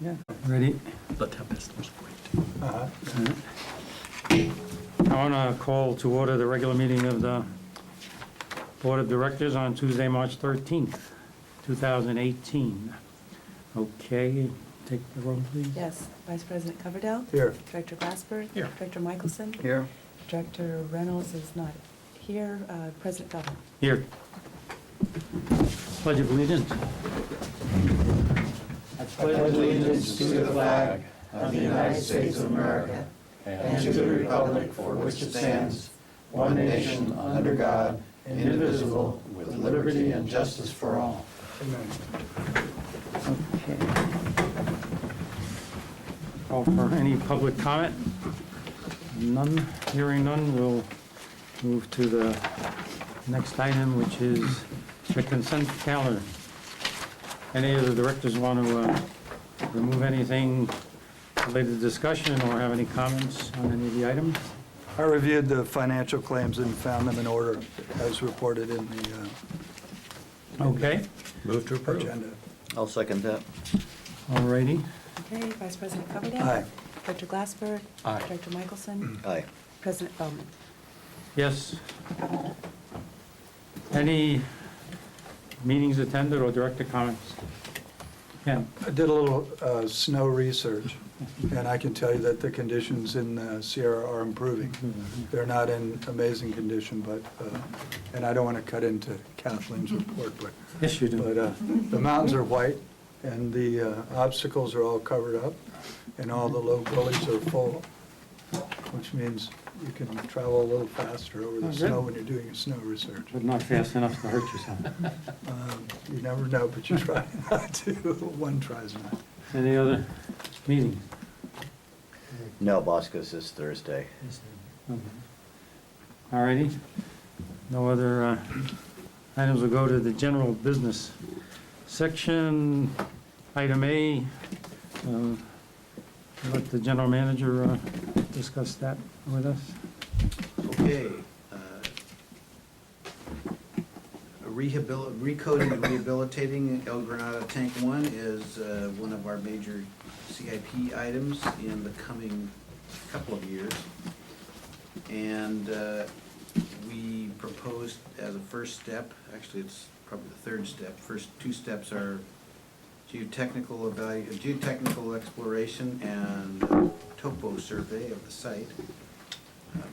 Yeah, ready? The tempest was great. I want to call to order the regular meeting of the Board of Directors on Tuesday, March 13th, 2018. Okay, take the roll, please. Yes. Vice President Coverdell? Here. Director Glassberg? Here. Director Michelson? Here. Director Reynolds is not here. President Feldman? Here. Pledge of allegiance. I pledge allegiance to the flag of the United States of America and to the republic for which it stands, one nation, under God, indivisible, with liberty and justice for all. Okay. Call for any public comment? None. Hearing none, we'll move to the next item, which is the consent calendar. Any of the directors want to remove anything related to discussion or have any comments on any of the items? I reviewed the financial claims and found them in order as reported in the Okay, Move to approve. agenda. I'll second that. all righty. Okay. Vice President Coverdell? Aye. Director Glassberg? Aye. Director Michelson? Aye. President Feldman? Yes. Any meetings attended or director comments? Yeah. I did a little snow research, and I can tell you that the conditions in Sierra are improving. They're not in amazing condition, but, and I don't want to cut into Kathleen's report, but Yes, you do. the mountains are white, and the obstacles are all covered up, and all the low gullies are full, which means you can travel a little faster over Oh, the good. snow when you're doing your snow research. But not fast enough to hurt yourself. You never know, but you try not to. One tries not. Any other meetings? No, Bosco's this Thursday. All righty. No other items will go to the general business section. Item A, let the general manager discuss that with us. Okay. Recoding and rehabilitating El Granada Tank 1 is one of our major CIP items in the coming couple of years. And we proposed as a first step, actually it's probably the third step, first two steps are geotechnical exploration and topo survey of the site.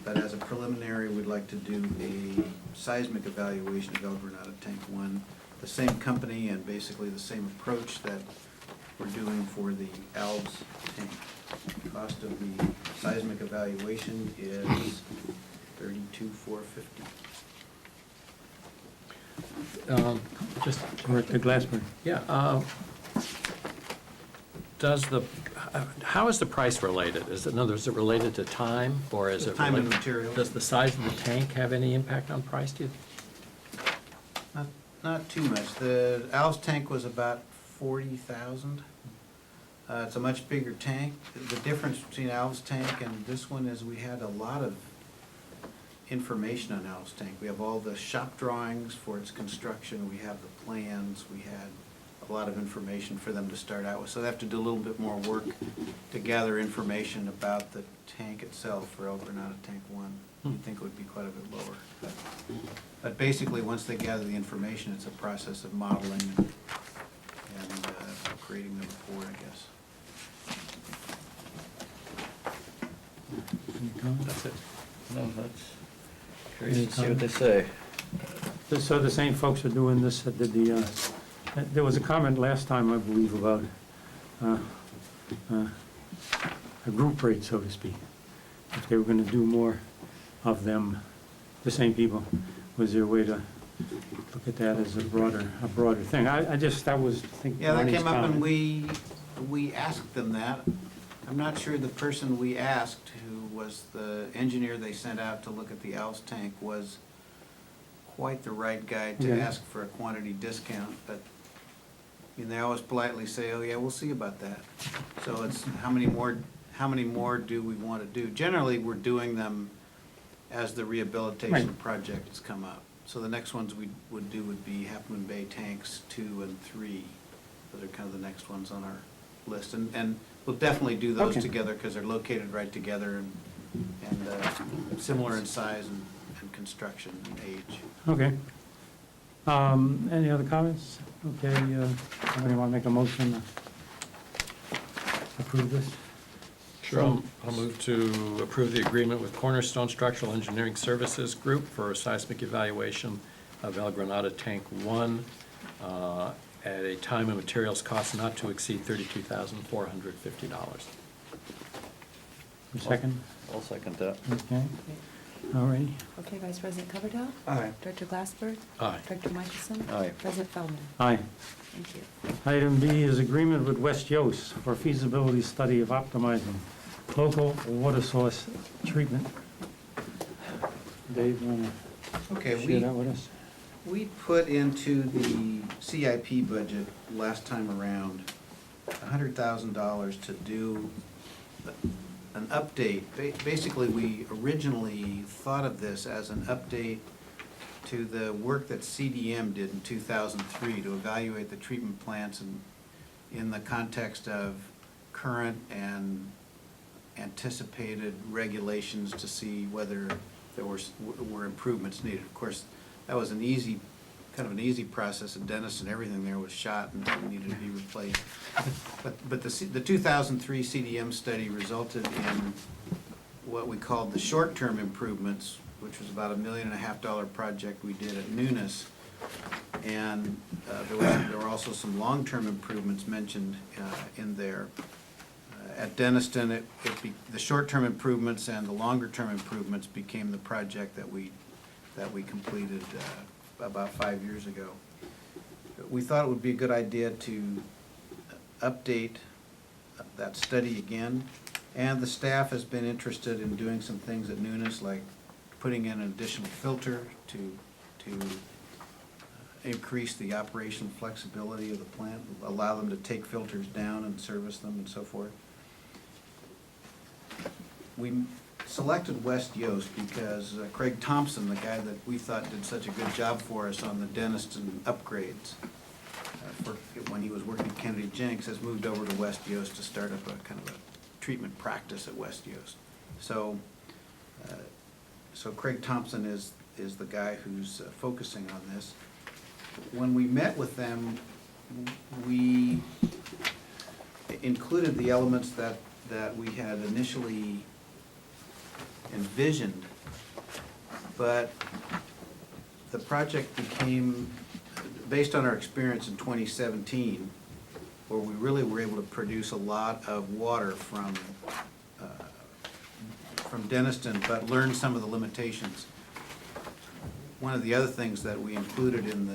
But as a preliminary, we'd like to do a seismic evaluation of El Granada Tank 1, the same company and basically the same approach that we're doing for the Alves tank. The cost of the seismic evaluation is $32,450. Just, Director Glassberg. yeah, how is the price related? Is it, in other words, is it related to time, or is it Time and related- material. Does the size of the tank have any impact on price, do you? Not too much. The Alves tank was about 40,000. It's a much bigger tank. The difference between Alves tank and this one is we had a lot of information on Alves tank. We have all the shop drawings for its construction. We have the plans. We had a lot of information for them to start out with. So they have to do a little bit more work to gather information about the tank itself for El Granada Tank 1. You'd think it would be quite a bit lower. But basically, once they gather the information, it's a process of modeling and creating the report, I guess. Any comments? That's it. No, that's curious to see what they say. So the same folks are doing this that did the, there was a comment last time, I believe, about a group rate, so to speak. If they were going to do more of them, the same people, was there a way to look at that as a broader thing? That was, I think, Yeah, that Ronnie's came up and comment. we asked them that. I'm not sure the person we asked, who was the engineer they sent out to look at the Alves tank, was quite the right guy to Yeah. ask for a quantity discount, but, I mean, they always politely say, oh, yeah, we'll see about that. So it's, how many more do we want to do? Generally, we're doing them as the rehabilitation Right. projects come up. So the next ones we would do would be Half Moon Bay tanks 2 and 3. Those are kind of the next ones on our list. And we'll definitely do those Okay. together because they're located right together and similar in size and construction and age. Okay. Any other comments? Okay, somebody want to make a motion to approve this? Sure. I'll move to approve the agreement with Cornerstone Structural Engineering Services Group for seismic evaluation of El Granada Tank 1 at a time and materials cost not to exceed $32,450. Second? I'll second that. Okay. All righty. Okay, Vice President Coverdell? Aye. Director Glassberg? Aye. Director Michelson? Aye. President Feldman? Aye. Thank you. Item B is agreement with West Yost for feasibility study of optimizing local water source treatment. Dave, you want Okay, to share that with us? We put into the CIP budget last time around $100,000 to do an update. Basically, we originally thought of this as an update to the work that CDM did in 2003 to evaluate the treatment plants in the context of current and anticipated regulations to see whether there were improvements needed. Of course, that was kind of an easy process in Denison. Everything there was shot and needed to be replaced. But the 2003 CDM study resulted in what we called the short-term improvements, which was about $1.5 million project we did at Nunes. And there were also some long-term improvements mentioned in there. At Denniston, the short-term improvements and the longer-term improvements became the project that we completed about 5 years ago. We thought it would be a good idea to update that study again, and the staff has been interested in doing some things at Nunes, like putting in an additional filter to increase the operational flexibility of the plant, allow them to take filters down and service them and so forth. We selected West Yost because Craig Thompson, the guy that we thought did such a good job for us on the Denniston upgrades, when he was working at Kennedy Jenks, has moved over to West Yost to start up a kind of a treatment practice at West Yost. So Craig Thompson is the guy who's focusing on this. When we met with them, we included the elements that we had initially envisioned, but the project became, based on our experience in 2017, where we really were able to produce a lot of water from Denniston, but learned some of the limitations. One of the other things that we included in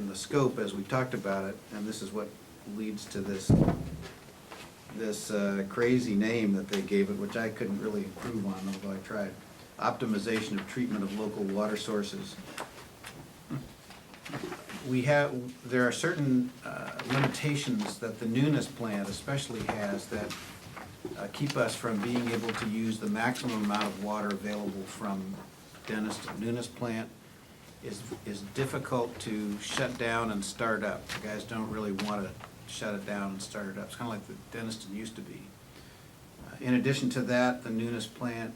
the scope as we talked about it, and this is what leads to this crazy name that they gave it, which I couldn't really improve on, although I tried. Optimization of treatment of local water sources. There are certain limitations that the Nunes plant especially has that keep us from being able to use the maximum amount of water available from Denniston. Nunes plant is difficult to shut down and start up. The guys don't really want to shut it down and start it up. It's kind of like the Denniston used to be. In addition to that, the Nunes plant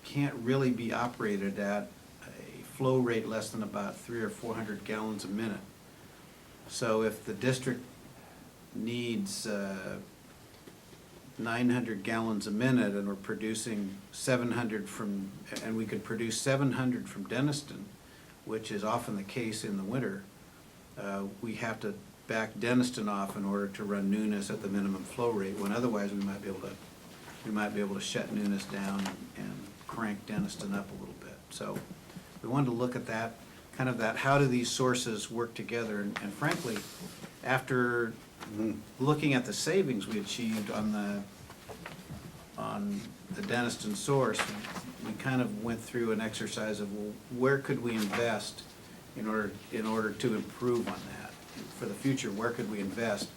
can't really be operated at a flow rate less than about 300 or 400 gallons a minute. So if the district needs 900 gallons a minute and we're producing 700 and we could produce 700 from Denniston, which is often the case in the winter, we have to back Denniston off in order to run Nunes at the minimum flow rate, when otherwise we might be able to shut Nunes down and crank Denniston up a little bit. So we wanted to look at that, kind of that, how do these sources work together? And frankly, after looking at the savings we achieved on the Denniston source, we kind of went through an exercise of, well, where could we invest in order to improve on that? For the future, where could we invest?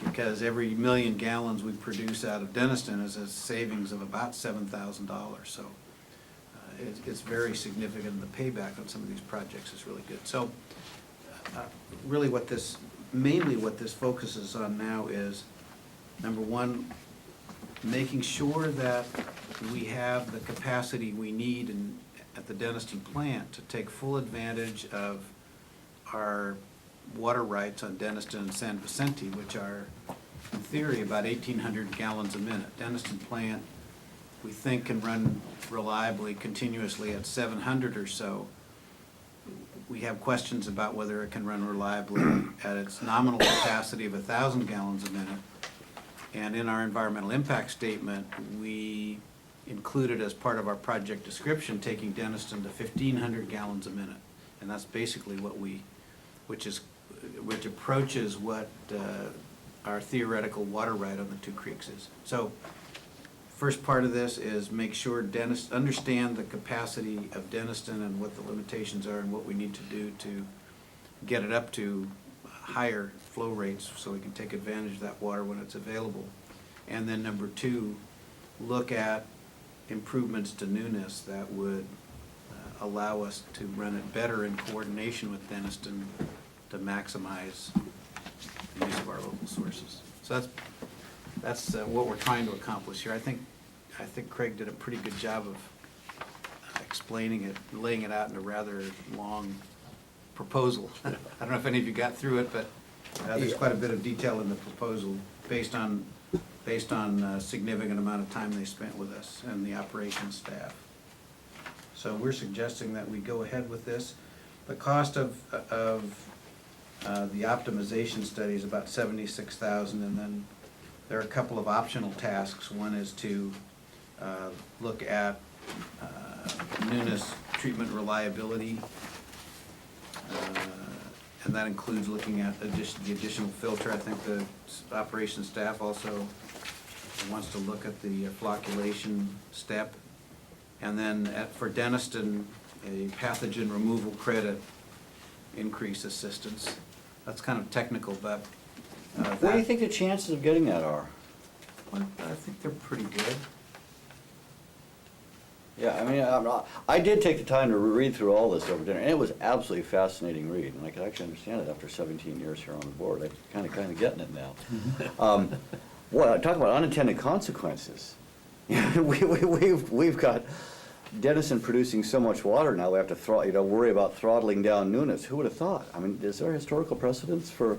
Because every 1 million gallons we produce out of Denniston is a savings of about $7,000. So it's very significant. The payback on some of these projects is really good. So really mainly what this focuses on now is Number one, making sure that we have the capacity we need at the Denniston plant to take full advantage of our water rights on Denniston and San Vicente, which are, in theory, about 1,800 gallons a minute. Denniston plant, we think, can run reliably, continuously at 700 or so. We have questions about whether it can run reliably at its nominal capacity of 1,000 gallons a minute. And in our environmental impact statement, we included as part of our project description, taking Denniston to 1,500 gallons a minute. And that's basically what which approaches what our theoretical water right on the two creeks is. So, first part of this is make sure understand the capacity of Denniston and what the limitations are and what we need to do to get it up to higher flow rates so we can take advantage of that water when it's available. And then number two, look at improvements to newness that would allow us to run it better in coordination with Denniston to maximize the use of our local sources. So that's what we're trying to accomplish here. I think Craig did a pretty good job of explaining it, laying it out in a rather long proposal. I don't know if any of you got through it, but there's quite a bit of detail in the proposal based on a significant amount of time they spent with us and the operations staff. So we're suggesting that we go ahead with this. The cost of the optimization study is about $76,000, and then there are a couple of optional tasks. One is to look at newness treatment reliability, and that includes looking at the additional filter. I think the operations staff also wants to look at the flocculation step. And then for Denniston, a pathogen removal credit increase assistance. That's kind of technical, but What do you think the chances of getting that are? well, I think they're pretty good. Yeah, I mean, I did take the time to read through all this over dinner, and it was absolutely fascinating read, and I could actually understand it after 17 years here on the board. I'm kind of getting it now. Talk about unintended consequences. We've got Denniston producing so much water now. We have to worry about throttling down newness. Who would have thought? I mean, is there historical precedence for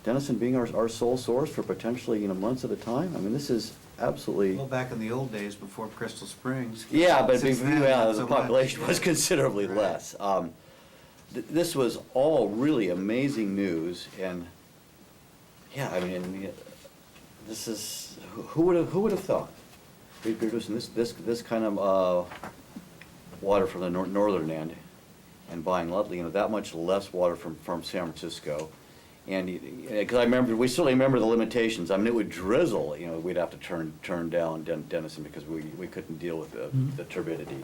Denniston being our sole source for potentially months at a time? I mean, this is absolutely. Well, back in the old days before Crystal Springs. Yeah, but Since then, not the so population much. was considerably Right. less. This was all really amazing news, and yeah, I mean, this is who would have thought we'd be producing this kind of water from the northern end and buying that much less water from San Francisco. And because we certainly remember the limitations. I mean, it would drizzle. We'd have to turn down Denniston because we couldn't deal with the turbidity.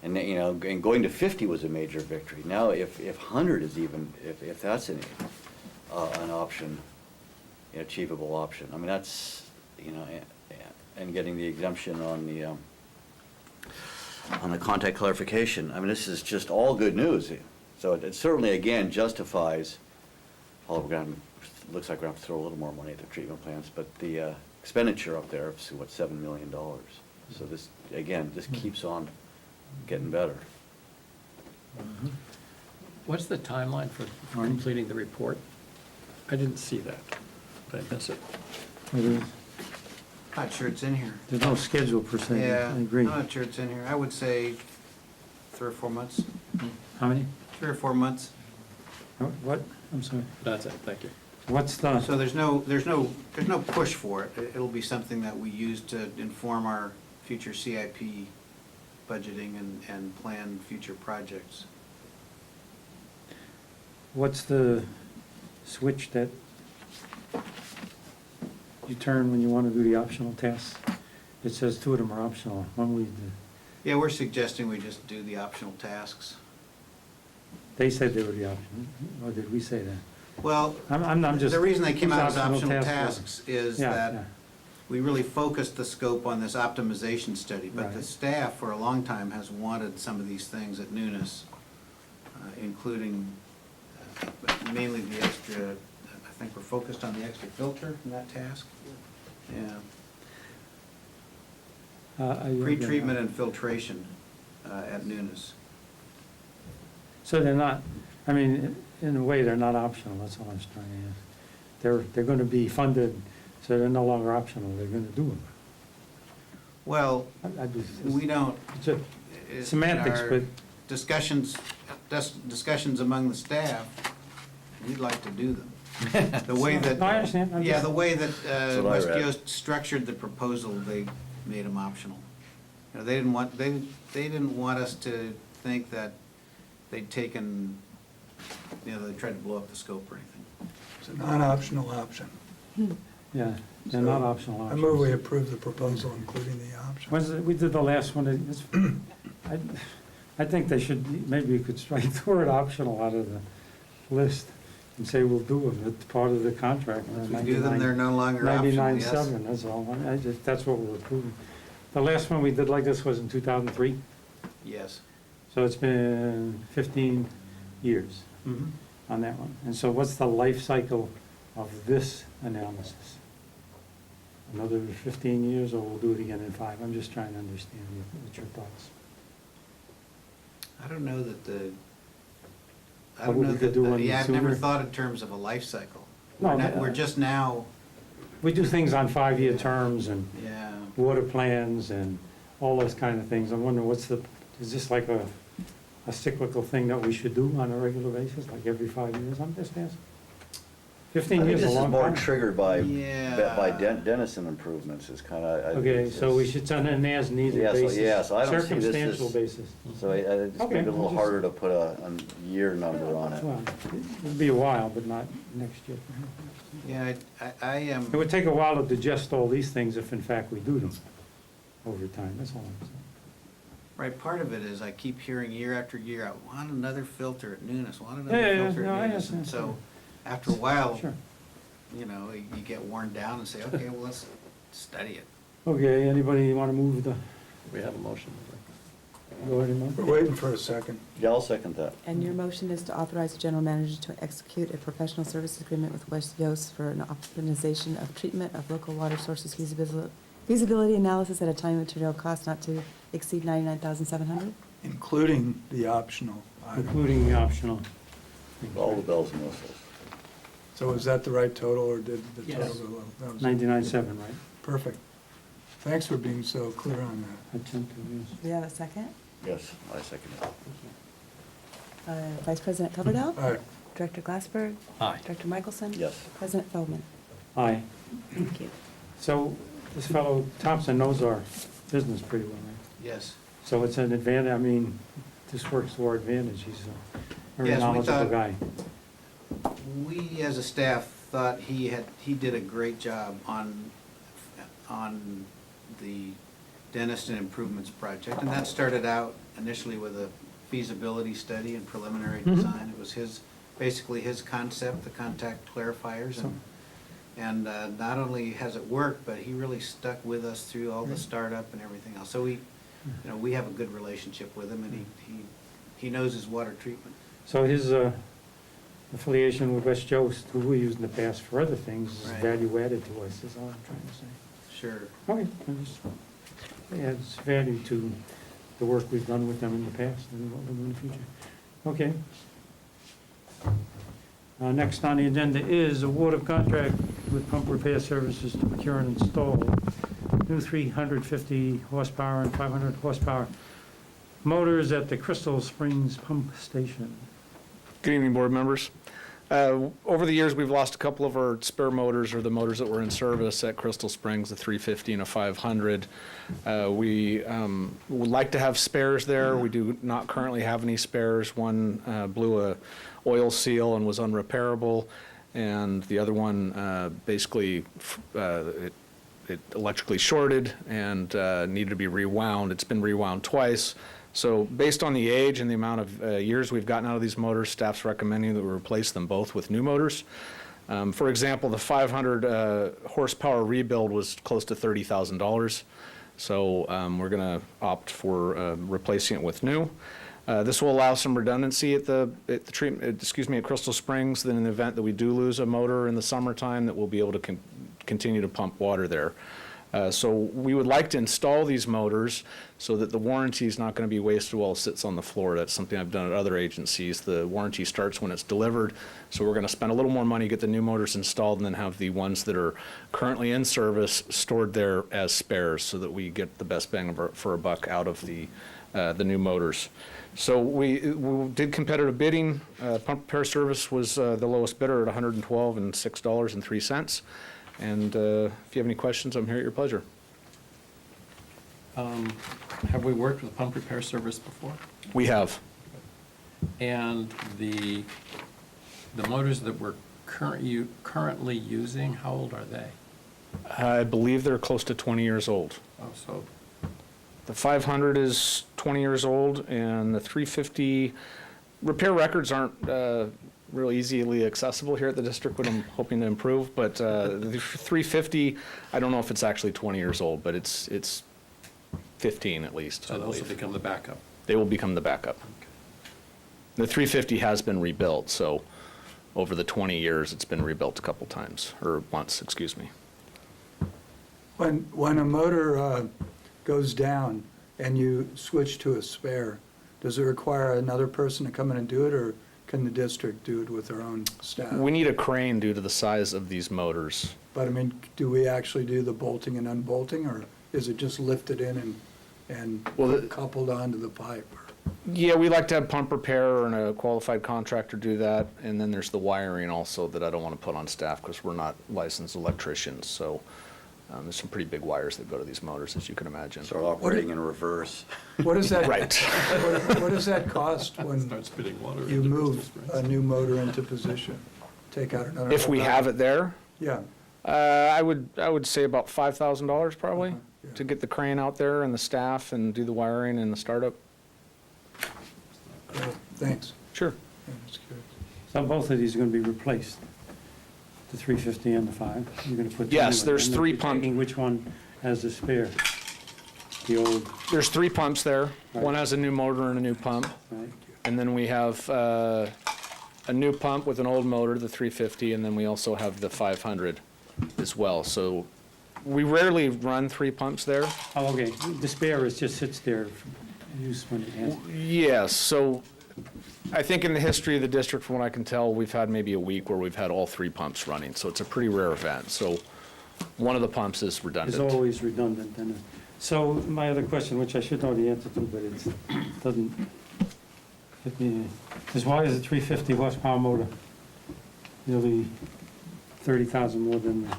And and going to 50 was a major victory. Now, if 100 is if that's an option, achievable option. I mean, that's and getting the exemption on the contact clarification. I mean, this is just all good news. So it certainly again justifies. Looks like we're going to have to throw a little more money at the treatment plants, but the expenditure up there is, $7 million. So this keeps on getting better. What's the timeline for completing the report? I didn't see that. Did I miss it? Not sure it's in here. There's no schedule per se. Yeah, I agree. I'm not sure it's in here. I would say 3 or 4 months. How many? 3 or 4 months. What? I'm sorry. That's it, thank you. What's the? So there's no push for it. It'll be something that we use to inform our future CIP budgeting and plan future projects. What's the switch that you turn when you want to do the optional tests? It says 2 of them are optional. When we, Yeah, we're suggesting we just do the optional tasks. they said they were the option, or did we say that? Well, I'm just. the reason they came out as optional optional task tasks is Yeah, that yeah. we really focused the scope on this optimization study, but the Right. staff for a long time has wanted some of these things at Nunes, including mainly the extra, I think we're focused on the extra filter in that task. Yeah. Pre-treatment. Pretreatment and filtration at Nunes. So they're not, I mean, in a way, they're not optional, that's all I was trying to ask. They're gonna be funded, so they're no longer optional, they're gonna do them. Well, I just- we don't. It's a in semantics, our but, Discussions among the staff, we'd like to do them. The way that. No, I understand. I'm Yeah, just- the way that That's what I West read. Yost structured the proposal, they made them optional. You know, they didn't want us to think that they'd taken, you know, they tried to blow up the scope or anything. It's a non-optional option. yeah, they're not So, optional I options. move we approve the proposal, including the option. We did the last one, I think they should, maybe you could strike the word optional out of the list and say we'll do them, it's part of the contract. If we do them, they're no longer optional, yes. 99.7, that's all, that's what we're approving. The last one we did like this was in 2003, Yes. so it's been 15 years on that one. And so what's the life cycle of this analysis? Another 15 years, or we'll do it again in 5? I'm just trying to understand what your thoughts. I don't know that I How don't would know we could do that, one yeah, I've never sooner? thought in terms of a life cycle. No, We're just now, We do things on 5-year terms and yeah. water plans and all those kind of things. I'm wondering is this like a cyclical thing that we should do on a regular basis, like every 5 years? I'm just asking. 15 I think years is this a is long more time. triggered by Yeah. Dennison improvements is kind of. Okay, so we should send an as-needed Yeah, so- basis. yeah, so I don't see this as- Circumstantial basis. So it's Okay, maybe a little we'll just- harder to put a year number on it. Well, it'll be a while, but not next year. Yeah, I am, It would take a while to digest all these things if in fact we do them over time, that's all I'm saying. right, part of it is I keep hearing year after year, I want another filter at Nunes, want Yeah, yeah, another yeah, filter no, I at Nunes. And understand. so, after a while, Sure. you know, you get worn down and say, okay, well, let's study it. Okay, anybody want to move the, We have a motion. go ahead and move? We're waiting for a second. Yeah, I'll second that. And your motion is to authorize the general manager to execute a professional services agreement with West Yost for an optimization of treatment of local water sources feasibility analysis at a time and material cost not to exceed $99,700? Including the optional item. Including the optional. All the bells and whistles. So is that the right total, or did the Yes. total go low? That was- 99.7, right? Perfect. Thanks for being so clear on that. I tend to, yes. Do we have a second? Yes, I second it. Vice President Coverdell? All right, Director Glassberg? Aye. Director Michelson? Yes. President Feldman? Aye. Thank you. So this fellow Thompson knows our business pretty well, right? Yes. So it's an advantage, I mean, this works to our advantage. He's a very Yes, we knowledgeable thought- guy. We, as a staff, thought he did a great job on the Denniston Improvements Project. And that started out initially with a feasibility study and preliminary Mhm. design. It was basically his concept, the contact clarifiers. So- And not only has it worked, but he really stuck with us through all the startup and everything else. So we have a good relationship with him, and he knows his water treatment. So his affiliation with West Jost, who we used in the past for other things, is Right. value added to us, is all I'm trying to say. Sure. Okay, it adds value to the work we've done with them in the past and what we'll do in the future. Okay. Next on the agenda is award of contract with pump repair services to procure and install new 350 horsepower and 500 horsepower motors at the Crystal Springs Pump Station. Good evening, board members. Over the years, we've lost a couple of our spare motors, or the motors that were in service at Crystal Springs, a 350 and a 500. We would like to have spares there. We do not currently have any spares. One blew a oil seal and was unrepairable, and the other one basically it electrically shorted and needed to be rewound. It's been rewound twice. So based on the age and the amount of years we've gotten out of these motors, staff's recommending that we replace them both with new motors. For example, the 500 horsepower rebuild was close to $30,000. So we're going to opt for replacing it with new. This will allow some redundancy at the treatment, at Crystal Springs. Then in the event that we do lose a motor in the summertime, that we'll be able to continue to pump water there. So we would like to install these motors so that the warranty is not going to be wasted while it sits on the floor. That's something I've done at other agencies. The warranty starts when it's delivered, so we're going to spend a little more money, get the new motors installed, and then have the ones that are currently in service stored there as spares so that we get the best bang for our buck out of the new motors. So we did competitive bidding. Pump repair service was the lowest bidder at $112 and $6.03. And if you have any questions, I'm here at your pleasure. Have we worked with pump repair service before? We have. And the motors that we're currently using, how old are they? I believe they're close to 20 years old. Oh, so, The 500 is 20 years old, and the 350, repair records aren't real easily accessible here at the district, but I'm hoping to improve. But the 350, I don't know if it's actually 20 years old, but it's 15 at least, I so those will believe. become the backup. They will become the backup. The 350 has been rebuilt, so over the 20 years, it's been rebuilt a couple times, or once, excuse me. When a motor goes down and you switch to a spare, does it require another person to come in and do it, or can the district do it with their own staff? We need a crane due to the size of these motors. But I mean, do we actually do the bolting and unbolting, or is it just lifted in and Well, coupled onto the pipe? Yeah, we like to have pump repair and a qualified contractor do that, and then there's the wiring also that I don't want to put on staff because we're not licensed electricians, so there's some pretty big wires that go to these motors, as you can imagine. So operating in reverse. What does that? Right. What does that cost when Start spitting water. you into move Crystal a Springs. new motor into position? Take out another? If we have it there, Yeah. I would say about $5,000 probably Yeah. to get the crane out there and the staff and do the wiring and the startup. Great, thanks. Sure. Yeah, that's good. So both of these are going to be replaced, the 350 and the 5? You're going to put? Yes, them in, there's and then three you're pump- taking which one has the spare? The old, There's 3 pumps there. Right. One has a new motor and a new pump. right? And then we have a new pump with an old motor, the 350, and then we also have the 500 as well. So we rarely run 3 pumps there. Oh, okay, the spare is just sits there, used when it has. Yes, so I think in the history of the district, from what I can tell, we've had maybe a week where we've had all 3 pumps running. So it's a pretty rare event. So one of the pumps is It's redundant. always redundant, and so my other question, which I should know the answer to, but it doesn't hit me, is why is a 350 horsepower motor nearly 30,000 more than the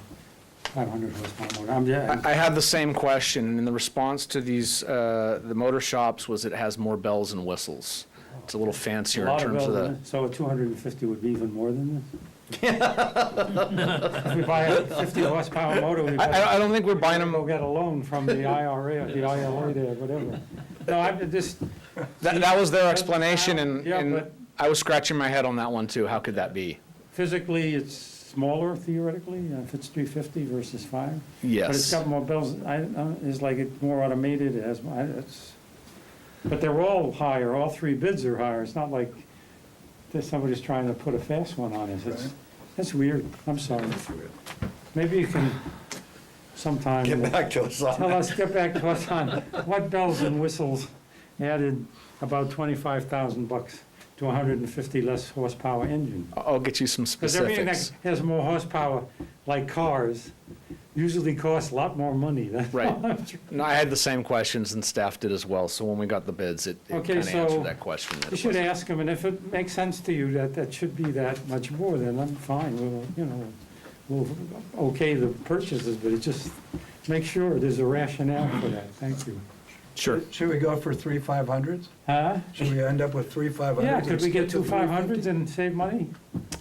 500 horsepower motor? I had the same question, and the response to these, the motor shops was it has more bells and whistles. It's a little fancier in terms of the. So a 250 would be even more than this? If we buy a 50 horsepower motor, we I don't think we're buying them. go get a loan from the IRA, the ILA there, whatever. No, I'm just, That was their explanation, and, Yeah, and but- I was scratching my head on that one too. How could that be? physically, it's smaller theoretically, if it's 350 versus 5. But it's Yes. got more bells, it's like it's more automated, it has, but they're all higher, all 3 bids are higher. It's not like somebody's trying to put a fast one on us. That's weird, I'm sorry. Maybe you can sometime Get back to us on that. get back to us on what bells and whistles added about $25,000 to a 150 less horsepower engine. I'll get you some Because everything that specifics. has more horsepower, like cars, usually costs a lot more money. That's Right. all I'm trying- No, I had the same questions, and staff did as well. So when we got the bids, it Okay, kind of so answered that question. that You it should was- ask them, and if it makes sense to you that that should be that much more, then I'm fine, we'll okay the purchases, but it just, make sure there's a rationale for that, thank you. Sure. Should we go for 3 500s? Huh? Should we end up with 3 500s? Yeah, could we get 2 and skip the 500s and save money?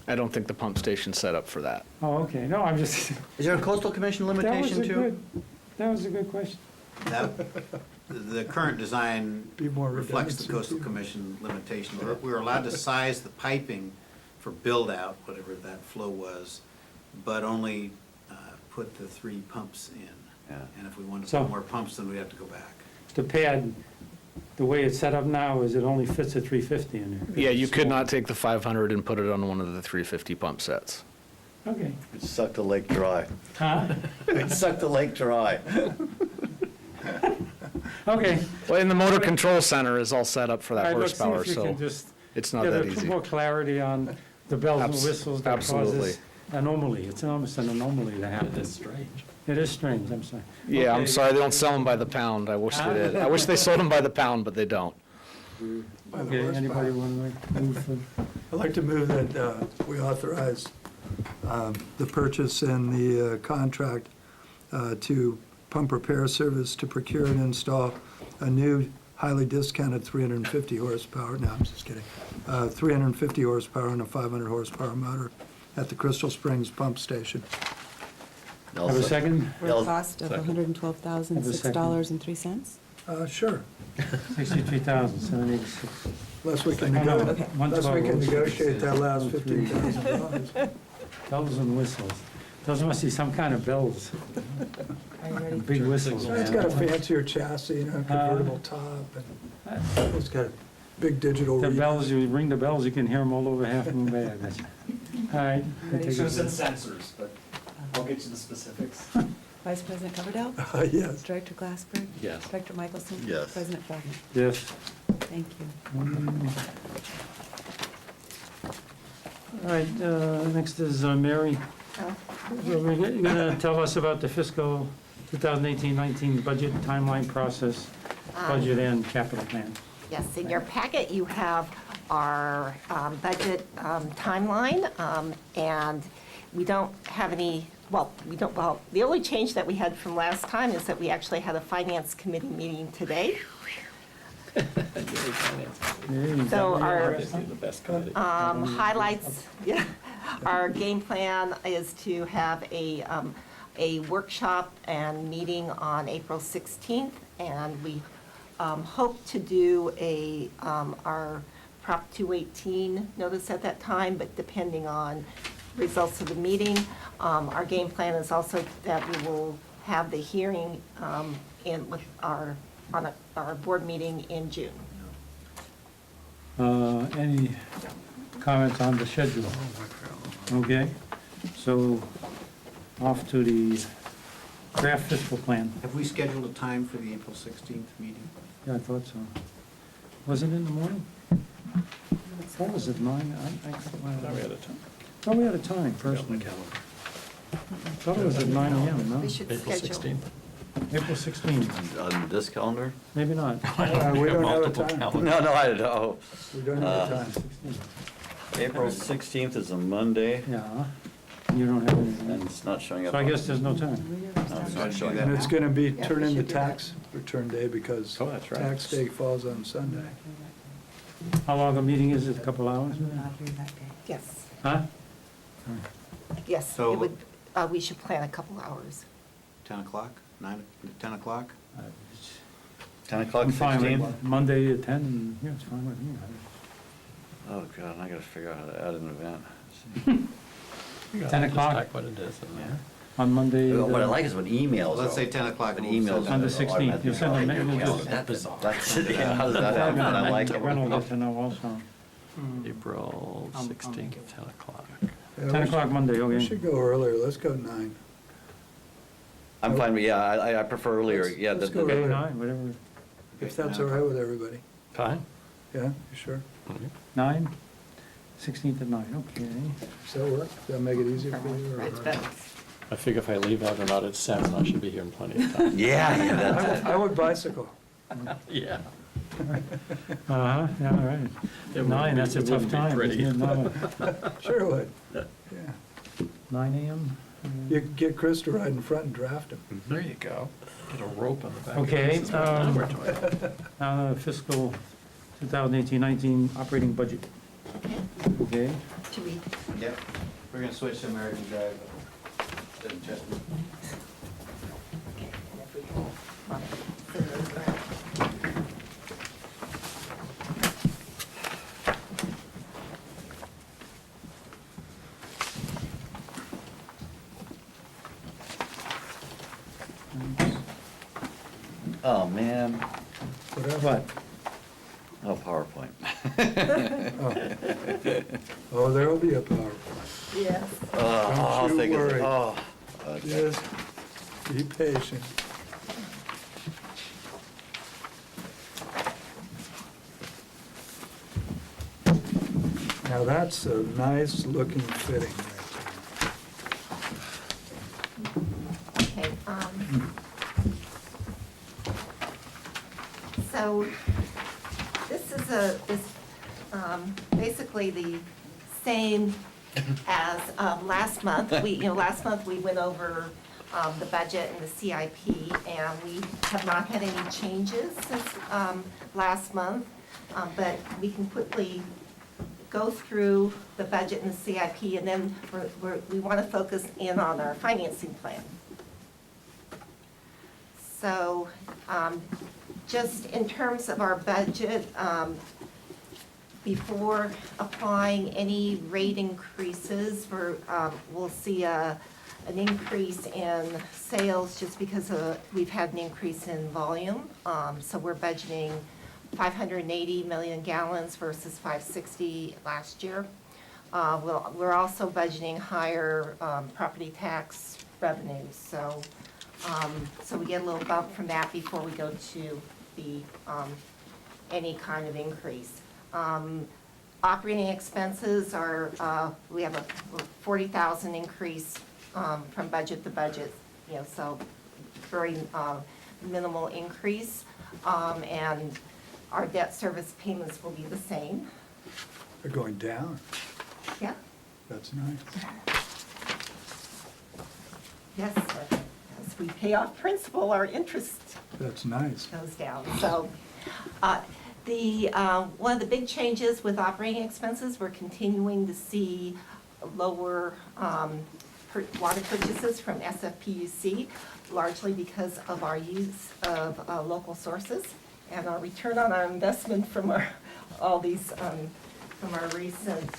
I don't think the pump station's set up for that. Oh, okay, no, I'm just, Is there a coastal commission that was limitation a too? good, that was a good question. That, the current design Be more reflects the redundancy, coastal too. commission limitation. We're allowed to size the piping for build-out, whatever that flow was, but only put the 3 pumps in. Yeah. And if we wanted to So- put more pumps, then we'd have to go back. The pad, the way it's set up now is it only fits a 350 in there. Yeah, you could not take the 500 and put it on one of the 350 pump sets. Okay. It sucked the lake dry. Huh? It sucked the lake dry. Okay. Well, and the motor control center is all set up for All that right, let's see horsepower, if you so can just it's not get that a easy. more clarity on the bells and Abs- whistles that absolutely. causes anomaly. It's almost an anomaly that It happens. is strange. It is strange, I'm sorry. Yeah, I'm Okay. sorry, they don't sell them by the pound. I wish they did. I wish they sold them by the pound, but they don't. By the Okay, horsepower. anybody want to move for? I'd like to move that we authorize the purchase and the contract to Pump Repair Service to procure and install a new highly discounted 350 horsepower, no, I'm just kidding, 350 horsepower and a 500 horsepower motor at the Crystal Springs Pump Station. Have a second? For a I'll cost of second. $112,006.03. Sure, 63,786. unless we can Oh, no, Okay. unless we can 112,006. negotiate that last $15,000. Bells and whistles. Those must be some kind of bells, Are you ready? big whistles. It's got a fancier chassis, you know, convertible top, and it's got a big digital The readout. bells, you ring the bells, you can hear them all over Half Moon Bay, I bet you. All right. Ready? take it. sensors, but I'll get you the specifics. Vice President Coverdell? Yes. Director Glassberg? Yes. Director Michelson? Yes. President Feldman? Yes. Thank you. All right, next is Mary. You're going to tell us about the fiscal 2018-19 budget timeline process, budget and capital plan. Yes, in your packet, you have our budget timeline, and we don't have any, well, the only change that we had from last time is that we actually had a finance committee meeting today. So our The best committee. highlights, yeah, our game plan is to have a workshop and meeting on April 16th, and we hope to do our Prop 218 notice at that time, but depending on results of the meeting. Our game plan is also that we will have the hearing on our board meeting in June. Any comments on the schedule? Okay, so off to the draft fiscal plan. Have we scheduled a time for the April 16th meeting? Yeah, I thought so. Was it in the morning? What was it, 9? Now we had a time. Thought we had a time, personally. Thought it was at 9 AM, no? We should April schedule. 16th. April 16th, On this calendar? maybe not. We don't have a Multiple time. calendars. No, I don't. We don't have a time. 16th. April 16th is a Monday, Yeah, you don't have and anything. it's not showing up. So I on- guess there's no time. No, it's not showing And up. it's gonna be Yeah, turn we into should do that. tax return day because Oh, that's right. tax day falls on Sunday. How long a meeting is it, a couple hours? Yes, Huh? yes, So- it would, we should plan a couple hours. 10 o'clock? 10 o'clock? 10 o'clock, I'm fine 16th? with Monday at 10, and, yeah, it's fine with me. Oh, God, I gotta figure out how to add an event. 10 o'clock? Just type what it is in there. On Monday. What I the- like is when emails. Let's say are- 10 o'clock. When and we'll emails. send On the it. 16th, you'll send a automatically mail. go. That bizarre. That's, yeah, how does that happen? I like it. Gwen will get to know also. April 16th, 10 o'clock. Yeah, 10 we o'clock Monday, should- We okay. should go earlier, let's go 9. I'm fine, with yeah, I prefer earlier, Let's- yeah. let's the- go Okay, earlier. 9, whatever. If that's all right with everybody. Fine. Yeah, you sure? 9? 16th at 9, okay. Does that work? Does that make it easier for you? or- It's better. I figure if I leave out or not at 7, I should be here in plenty of time. Yeah, that's it. I would bicycle. Yeah. Uh-huh, yeah, all right. It 9, that's a wouldn't tough be time. pretty. isn't it? 9 Sure would. Yeah. 9 AM? You could get Chris to ride in front and draft him. There you go. Get a rope on the back. Okay, This is what now we're doing. Now, fiscal 2018-19 operating budget. Okay, Should we, Yep. We're going to switch to American Drive. Oh, man. what? Oh, PowerPoint. Oh, there'll be a PowerPoint. Yes. I'll you think of it. worry. Oh. Just be patient. Now, that's a nice looking fitting right Okay, so this basically the same as last month. Last month we went over the budget and the CIP, and we have not had any changes since last month, but we can quickly go through the budget and the CIP, and then we want to focus in on our financing plan. So just in terms of our budget, before applying any rate increases, we'll see an increase in sales just because we've had an increase in volume. So we're budgeting 580 million gallons versus 560 last year. We're also budgeting higher property tax revenues. So we get a little bump from that before we go to any kind of increase. Operating expenses are, we have a 40,000 increase from budget to budget, so very minimal increase. And our debt service payments will be the same. They're going down. Yeah, That's nice. yes, as we pay off principal, our interest That's nice. goes down. So one of the big changes with operating expenses, we're continuing to see lower water purchases from SFPUC, largely because of our use of local sources and our return on our investment from all these from our recent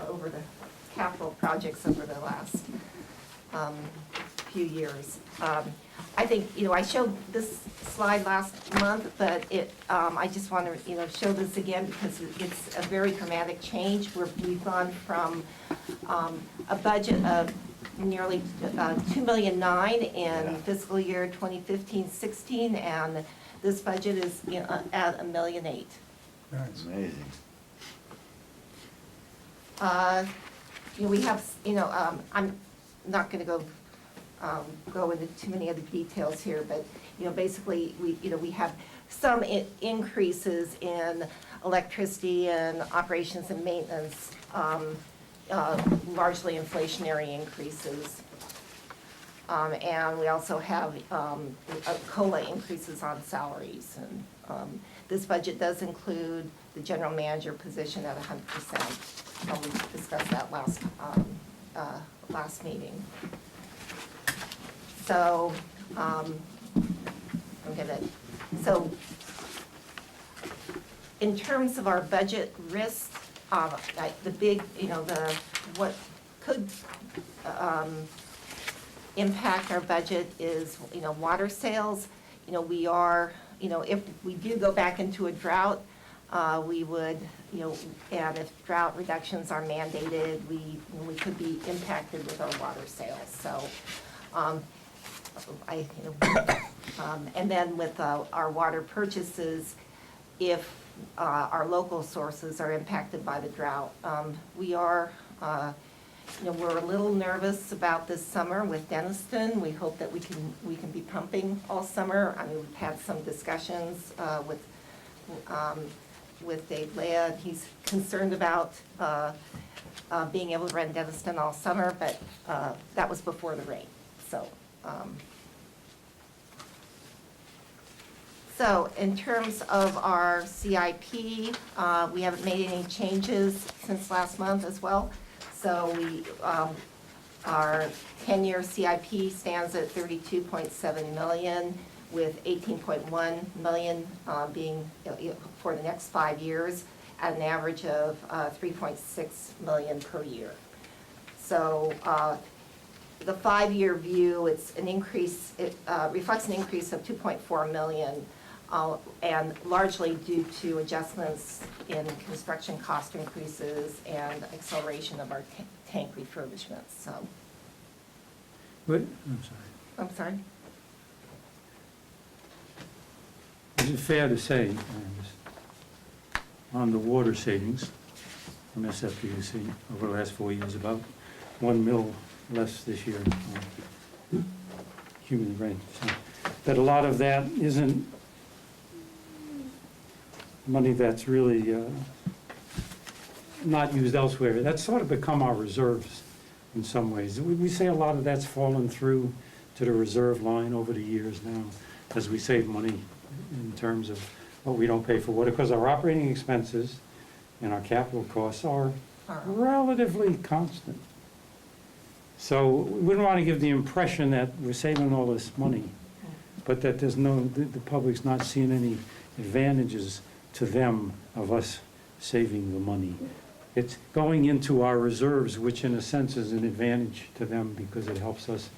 over the capital projects over the last few years. I think, I showed this slide last month, but I just want to, show this again because it's a very dramatic change. We've gone from a budget of nearly $2.9 million in fiscal year 2015-16, and this budget is at $1.8 million. Nice. Amazing. We have, I'm not going to go into too many of the details here, but basically we have some increases in electricity and operations and maintenance, largely inflationary increases. And we also have COLA increases on salaries. And this budget does include the general manager position at 100%. And we discussed that last meeting. So in terms of our budget risk, the big, what could impact our budget is, water sales. We are, if we do go back into a drought, we would, and if drought reductions are mandated, we could be impacted with our water sales. So, and then with our water purchases, if our local sources are impacted by the drought, we are, we're a little nervous about this summer with Denniston. We hope that we can be pumping all summer. I mean, we've had some discussions with Dave Lea. He's concerned about being able to run Denniston all summer, but that was before the rain. So in terms of our CIP, we haven't made any changes since last month as well. So our 10-year CIP stands at $32.7 million, with $18.1 million being for the next 5 years, at an average of $3.6 million per year. So the 5-year view, it's an increase. It reflects an increase of $2.4 million and largely due to adjustments in construction cost increases and acceleration of our tank refurbishments, so. What, I'm sorry. I'm sorry? Is it fair to say, on the water savings from SFPUC over the last 4 years, about 1 mil less this year, human brain, so, that a lot of that isn't money that's really not used elsewhere? That's sort of become our reserves in some ways. We say a lot of that's fallen through to the reserve line over the years now, as we save money in terms of what we don't pay for water, because our operating expenses and our capital costs are relatively constant. So we wouldn't want to give the impression that we're saving all this money, but that there's the public's not seeing any advantages to them of us saving the money. It's going into our reserves, which in a sense is an advantage to them because it helps us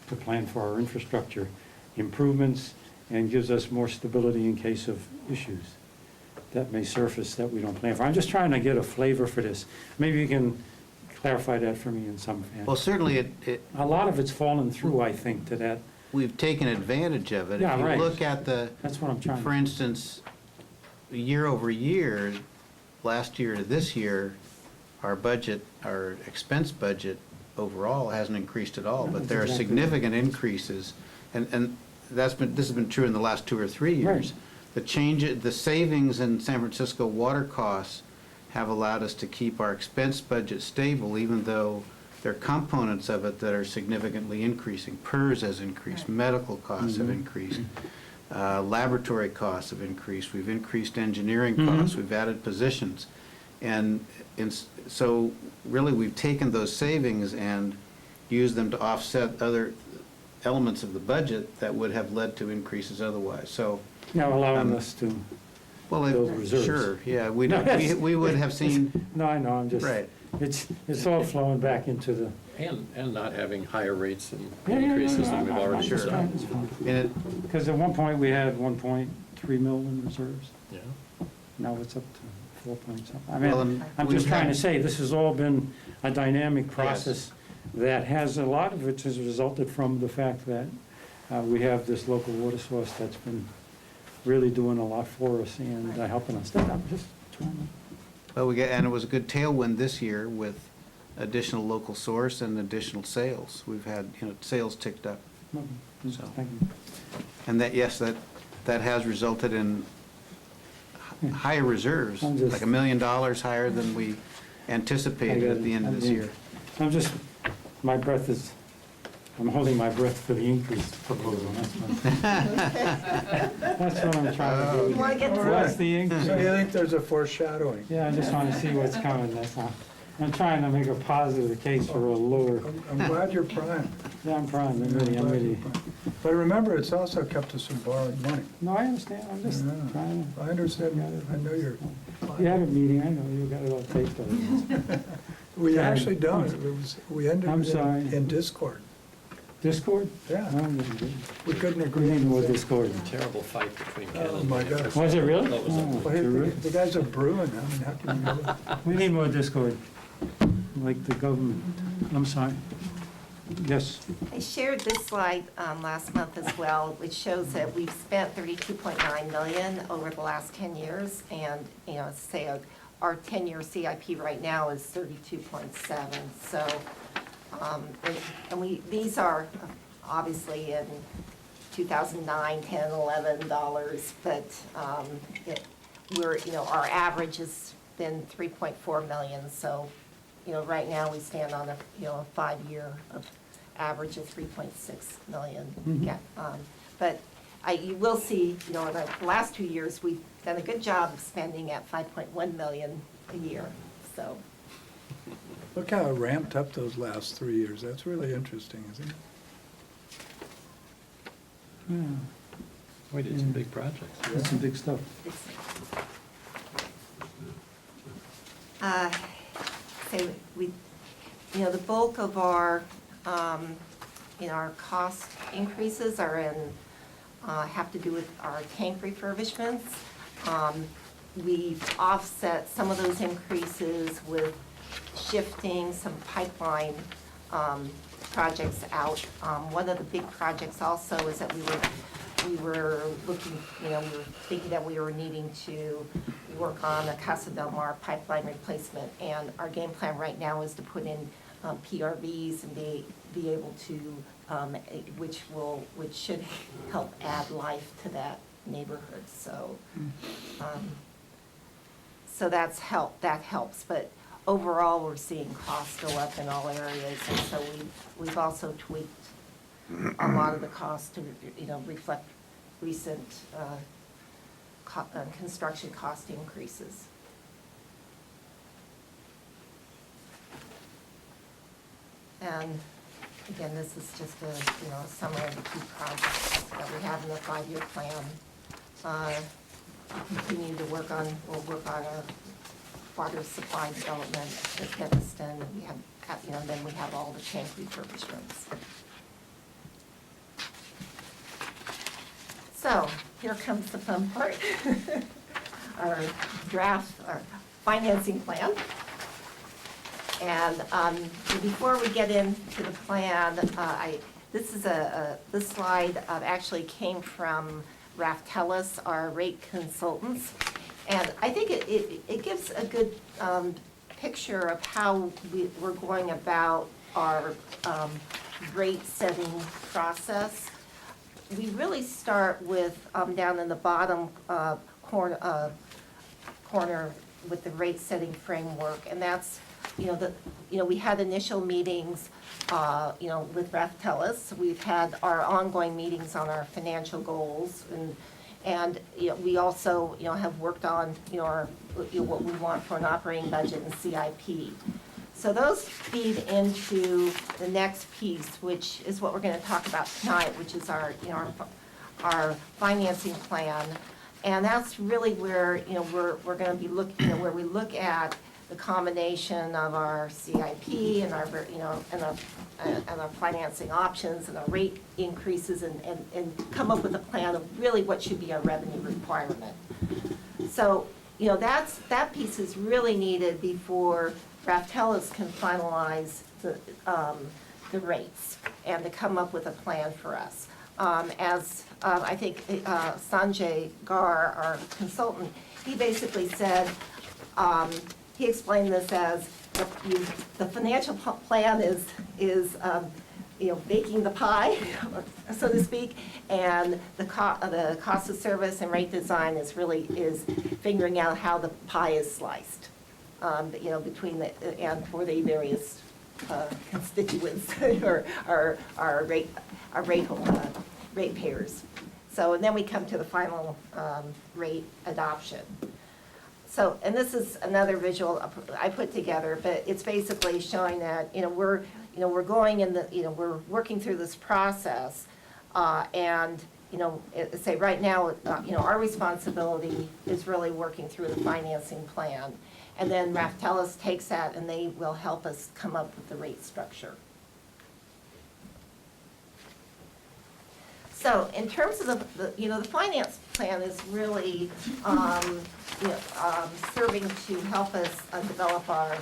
to plan for our infrastructure improvements and gives us more stability in case of issues that may surface that we don't plan for. I'm just trying to get a flavor for this. Maybe you can clarify that for me in some fashion. Well, certainly A lot of it's fallen through, I think, to that. we've taken advantage of it. Yeah, right. If you look at That's what I'm trying to. for instance, year over year, last year to this year, our budget, our expense budget overall hasn't increased at all, but there are That's exactly significant increases, and this has been true in the last 2 or 3 years. Right. The savings in San Francisco water costs have allowed us to keep our expense budget stable, even though there are components of it that are significantly increasing. PERS has increased, medical costs have increased, laboratory costs have increased, we've increased engineering costs, we've added positions. And so really we've taken those savings and used them to offset other elements of the budget that would have led to increases otherwise. So, Now allowing us to, well, those reserves. sure, yeah, we No, we would have seen, no, I know, I'm just, right. it's all flowing back into the. And not having higher rates and Yeah, yeah, increases yeah, than we've I'm already just Sure. trying done. to- And it, Because at one point, we had 1.3 million reserves. Yeah. Now it's up to 4 point something. I Well, mean, and I'm we've just trying to had- say, this has all been a dynamic process that has, a lot of it has resulted from the fact that we have this local water source that's been really doing a lot for us and helping us. I'm just trying to. well, and it was a good tailwind this year with additional local source and additional sales. We've had, sales ticked up. So- Thank you. And that, yes, that has resulted in higher reserves, I'm just- like $1 million higher than we anticipated at the end of this year. I'm just, my breath is, I'm holding my breath for the increase proposal. That's what I'm trying to do. You want to get through What's it? the increase? So you think there's a foreshadowing? Yeah, I just want to see what's coming, that's all. I'm trying to make a positive case for a lower, I'm glad you're primed. yeah, I'm trying, I'm ready. But remember, it's also kept us from borrowing money. No, I understand, I'm just Yeah. trying I understand, I know you're, to, you had a meeting, I know, you got it all taped already. we Sorry. actually don't. We ended I'm sorry. in discord. Discord? Yeah, No, we couldn't we agree. need more Discord. Terrible fight between Ken Oh, and my me. God. Was it really? That was a- Oh, Well, hey, you're right. the guys are brewing, I mean, how can you know that? We need more Discord, like the government. I'm sorry. Yes, I shared this slide last month as well, which shows that we've spent $32.9 million over the last 10 years, and, say our 10-year CIP right now is 32.7. So, these are obviously in 2009, 10, 11 dollars, but our average has been 3.4 million. So, right now we stand on a 5-year of average of 3.6 million. Yeah, but you will see, in the last 2 years, we've done a good job of spending at 5.1 million a year, so. Look how it ramped up those last 3 years. That's really interesting, isn't it? yeah, We did some big projects. that's some big stuff. Say, the bulk of our cost increases are in have to do with our tank refurbishments. We've offset some of those increases with shifting some pipeline projects out. One of the big projects also is that we were looking, we were thinking that we were needing to work on a Casa del Mar pipeline replacement, and our game plan right now is to put in PRVs and be able to, which should help add life to that neighborhood. So, so that helps. But overall, we're seeing costs go up in all areas, and so we've also tweaked a lot of the costs to reflect recent construction cost increases. And again, this is just a summary of the key projects that we have in the 5-year plan. Continue to work on, we'll work on our water supply development at Keviston. We have, then we have all the tank refurbishments. So here comes the fun part. Our draft, our financing plan. And before we get into the plan, this slide actually came from Raftellus, our rate consultants. And I think it gives a good picture of how we're going about our rate setting process. We really start with down in the bottom corner with the rate setting framework, and that's we had initial meetings with Raftellus. We've had our ongoing meetings on our financial goals, and we also have worked on what we want for an operating budget and CIP. So those feed into the next piece, which is what we're going to talk about tonight, which is our financing plan, and that's really where we're going to be looking, where we look at the combination of our CIP and our and our financing options and our rate increases, and come up with a plan of really what should be our revenue requirement. So that piece is really needed before Raftellus can finalize the rates and to come up with a plan for us. As I think Sanjay Gar, our consultant, he basically said, he explained this as the financial plan is baking the pie, so to speak, and the cost of service and rate design is figuring out how the pie is sliced, between and for the various constituents or our rate payers. So, and then we come to the final rate adoption. So, and this is another visual I put together, but it's basically showing that we're going in the we're working through this process, and say right now our responsibility is really working through the financing plan, and then Raftellus takes that and they will help us come up with the rate structure. So in terms of the finance plan is really serving to help us develop our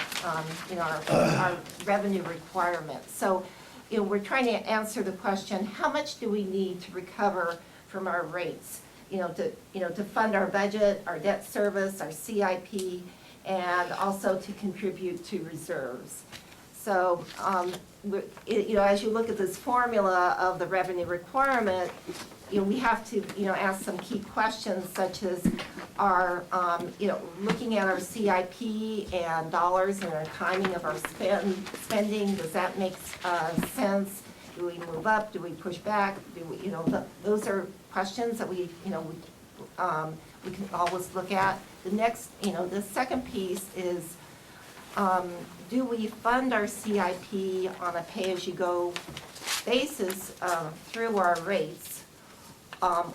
our revenue requirements. So we're trying to answer the question: how much do we need to recover from our rates? To fund our budget, our debt service, our CIP, and also to contribute to reserves. So, as you look at this formula of the revenue requirement, we have to, ask some key questions such as looking at our CIP and dollars and our timing of our spending, does that make sense? Do we move up? Do we push back? Do we, those are questions that we can always look at. The next, the second piece is, do we fund our CIP on a pay-as-you-go basis through our rates,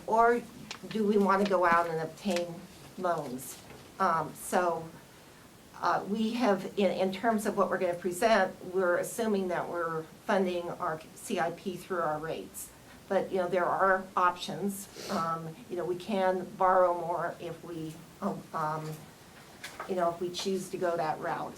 or do we want to go out and obtain loans? We have, in terms of what we're going to present, we're assuming that we're funding our CIP through our rates. but, you know, there are options. You know, we can borrow more if we, you know, if we choose to go that route.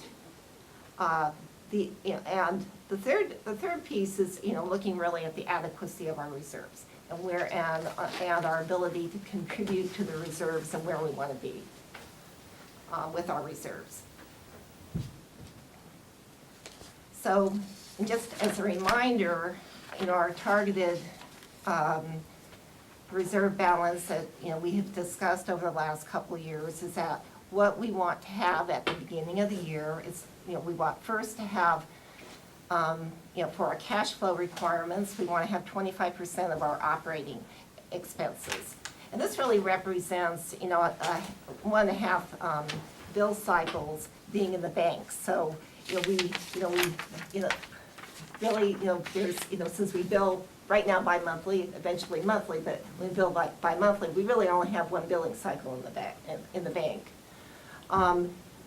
You know, and the third piece is, you know, looking really at the adequacy of our reserves and and our ability to contribute to the reserves and where we want to be with our reserves. So, and just as a reminder, you know, our targeted reserve balance that, you know, we have discussed over the last couple of years is that what we want to have at the beginning of the year is, you know, we want first to have, you know, for our cash flow requirements, we want to have 25% of our operating expenses. And this really represents, you know, 1.5 bill cycles being in the bank. So, you know, really, you know, there's, you know, since we bill right now bi-monthly, eventually monthly, but we bill bi-monthly, we really only have 1 billing cycle in the bank.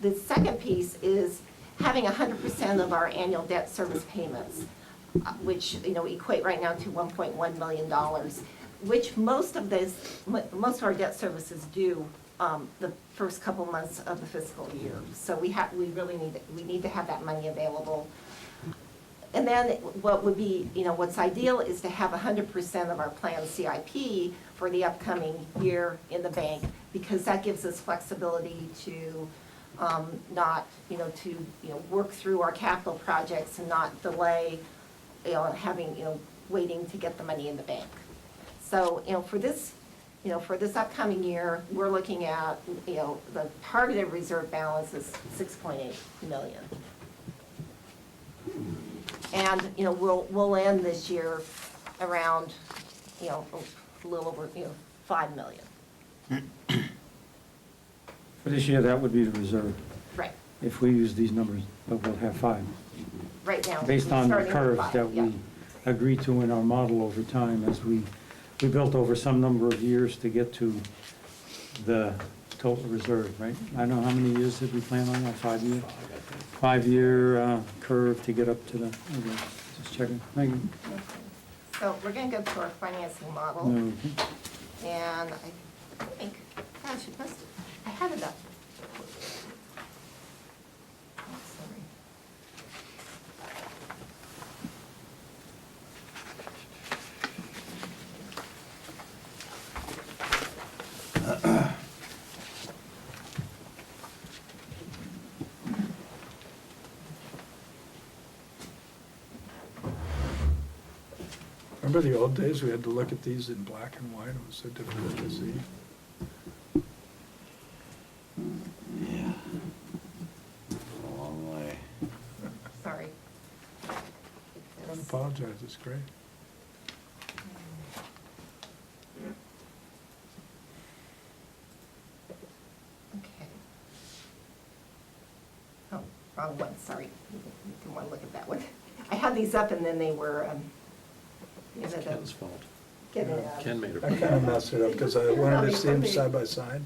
The second piece is having 100% of our annual debt service payments, which, you know, equate right now to $1.1 million, which most of our debt services do the first couple months of the fiscal year. So we really need to have that money available. And then what would be, you know, what's ideal is to have 100% of our planned CIP for the upcoming year in the bank, because that gives us flexibility to not, you know, to, you know, work through our capital projects and not delay, you know, having, you know, waiting to get the money in the bank. So, you know, for this upcoming year, we're looking at, you know, the targeted reserve balance is $6.8 million. And, you know, we'll end this year around, you know, a little over, you know, $5 million. For this year, that would be the reserve, Right, if we use these numbers, but we'll have 5. right now. Based we're on the starting with curve 5, that yeah. we agreed to in our model over time, as we built over some number of years to get to the total reserve, right? I don't know, how many years did we plan on that, 5 year? 5-year curve to get up to the, okay, just checking. Thank you. Okay. So we're gonna go to our financing model, Okay. and I think, gosh, I had it up. Oh, sorry. Remember the old days, we had to look at these in black and white, it was so difficult to see. Yeah. A long way. Sorry. Don't apologize, it's great. Okay. Oh, wrong one, sorry. Didn't want to look at that one. I had these up and then they were, you know, Ken's fault. getting, Ken made I it. kind of messed it up, because I wanted to see them side by side.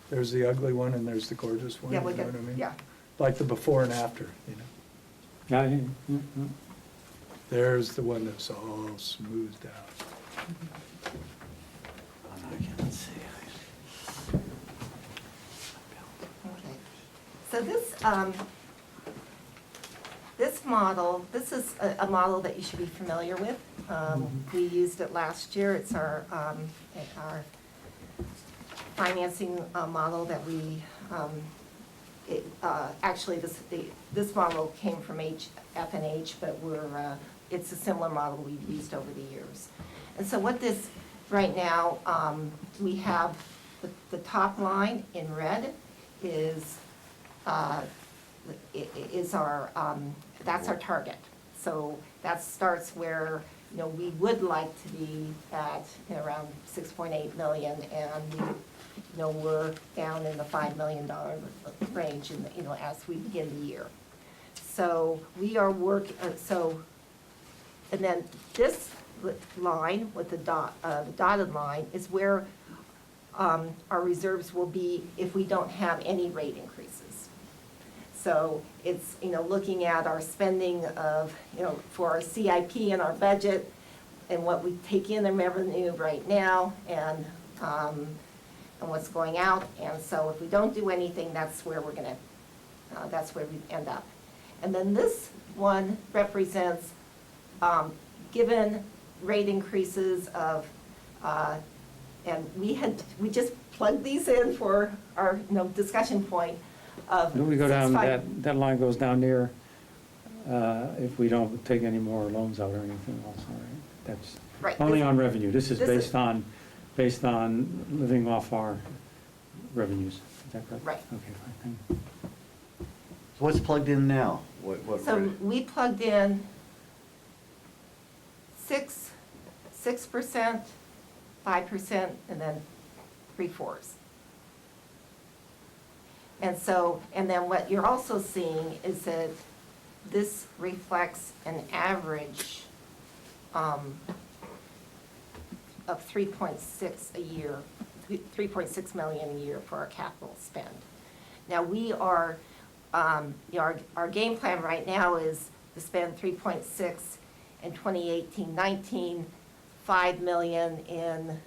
There's the ugly one and there's the gorgeous one, yeah, you we know got, what I mean? yeah. Like the before and after, you know? Yeah, yeah, yeah, yeah. There's the one that's all smoothed out. Oh, no, I can't see. Okay. So this model, this is a model that you should be familiar with. We used it last year. It's our financing model that we, actually, this model came from F&H, but it's a similar model we've used over the years. And so what this, right now, we have the top line in red is our, that's our target. So that starts where, you know, we would like to be at, you know, around 6.8 million, and we, you know, we're down in the $5 million range, in the, you know, as we begin the year. So we are working, and then this line with the dotted line is where our reserves will be if we don't have any rate increases. So it's, you know, looking at our spending of, you know, for our CIP and our budget, and what we take in the revenue right now and what's going out. And so if we don't do anything, that's where we're gonna, that's where we end up. And then this one represents, given rate increases of, and we just plugged these in for our, discussion point of. We go down, 6.5 that line goes down near, if we don't take any more loans out or anything else, all right? That's Right, only this- on revenue. This is this is- based on living off our revenues. Is that correct? Right. Okay, fine, thank you. So what's plugged in now? What? So we plugged in 6%, 5%, and then 3/4. And so, and then what you're also seeing is that this reflects an average of 3.6 a year, 3.6 million a year for our capital spend. Now, we are, our game plan right now is to spend 3.6 in 2018-19, 5 million in,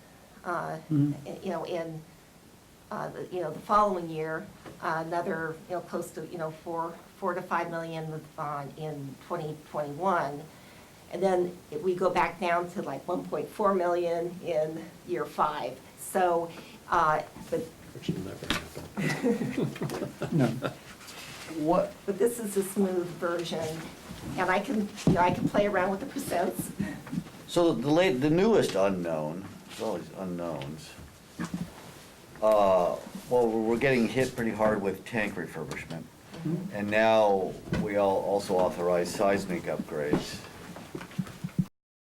the following year, another, close to, 4 to 5 million in 2021. And then we go back down to like 1.4 million in year 5. So, but Which will never happen. No, What, But this is a smooth version, and I can play around with the percents. so the newest unknown, there's always unknowns. Well, we're getting hit pretty hard with tank refurbishment. And now we all also authorize seismic upgrades.